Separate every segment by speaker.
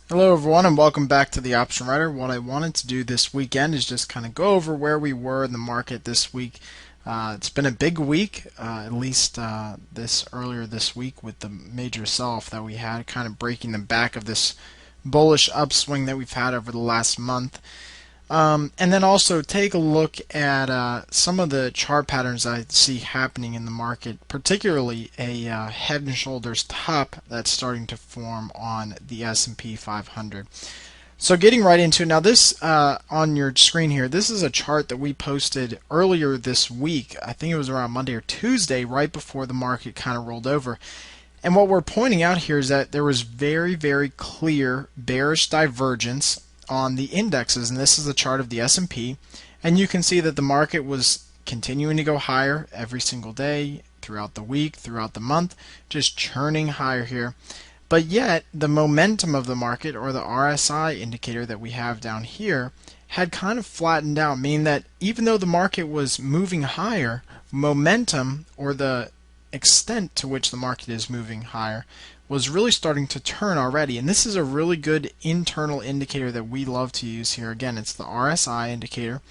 Speaker 1: Hello everyone and welcome back to the Option Writer. What I wanted to do this weekend is just kind of go over where we were in the market this week. It's been a big week, at least this earlier this week with the major sell-off that we had, kind of breaking the back of this bullish upswing that we've had over the last month. And then also take a look at some of the chart patterns I see happening in the market, particularly a head and shoulders top that's starting to form on the S&P 500. So getting right into it now, this on your screen here, this is a chart that we posted earlier this week. I think it was around Monday or Tuesday, right before the market kind of rolled over. And what we're pointing out here is that there was very, very clear bearish divergence on the indexes, and this is the chart of the S&P, and you can see that the market was continuing to go higher every single day throughout the week, throughout the month, just churning higher here. But yet the momentum of the market, or the RSI indicator that we have down here, had kind of flattened out, meaning that even though the market was moving higher, momentum, or the extent to which the market is moving higher, was really starting to turn already. And this is a really good internal indicator that we love to use here. Again, it's the RSI indicator.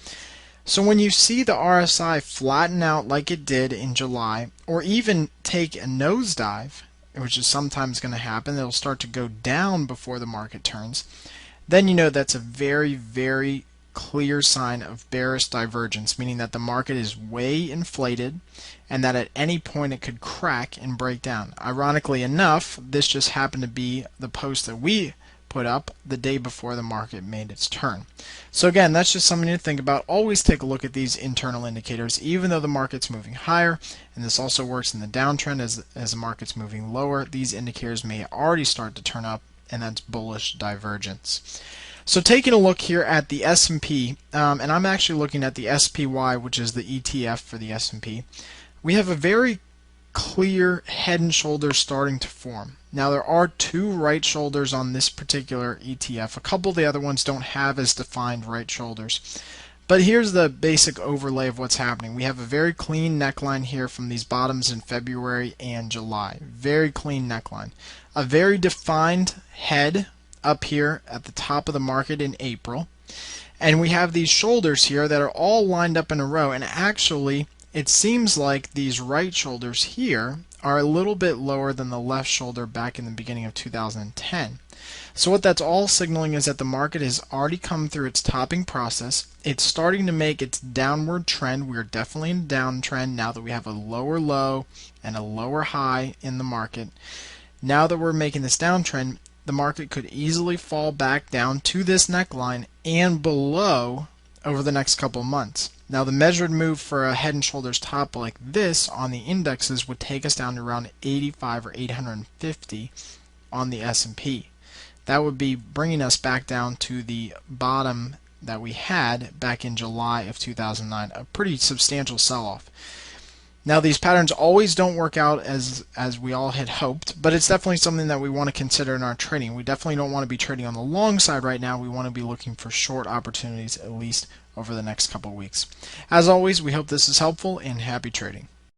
Speaker 1: So when you see the RSI flatten out like it did in July, or even take a nosedive, which is sometimes going to happen, it'll start to go down before the market turns, then you know that's a very, very clear sign of bearish divergence, meaning that the market is way inflated and that at any point it could crack and break down. Ironically enough, this just happened to be the post that we put up the day before the market made its turn. So again, that's just something to think about. Always take a look at these internal indicators, even though the market's moving higher, and this also works in the downtrend as the market's moving lower. These indicators may already start to turn up, and that's bullish divergence. So taking a look here at the S&P, and I'm actually looking at the SPY, which is the ETF for the S&P, we have a very clear head and shoulders starting to form. Now there are two right shoulders on this particular ETF. A couple of the other ones don't have as defined right shoulders. But here's the basic overlay of what's happening. We have a very clean neckline here from these bottoms in February and July. Very clean neckline. A very defined head up here at the top of the market in April. And we have these shoulders here that are all lined up in a row, and actually it seems like these right shoulders here are a little bit lower than the left shoulder back in the beginning of 2010. So what that's all signaling is that the market has already come through its topping process. It's starting to make its downward trend. We're definitely in a downtrend now that we have a lower low and a lower high in the market. Now that we're making this downtrend, the market could easily fall back down to this neckline and below over the next couple of months. Now the measured move for a head and shoulders top like this on the indexes would take us down to around 85 or 850 on the S&P. That would be bringing us back down to the bottom that we had back in July of 2009, a pretty substantial sell-off. Now these patterns always don't work out as we all had hoped, but it's definitely something that we want to consider in our trading. We definitely don't want to be trading on the long side right now. We want to be looking for short opportunities at least over the next couple of weeks. As always, we hope this is helpful and happy trading.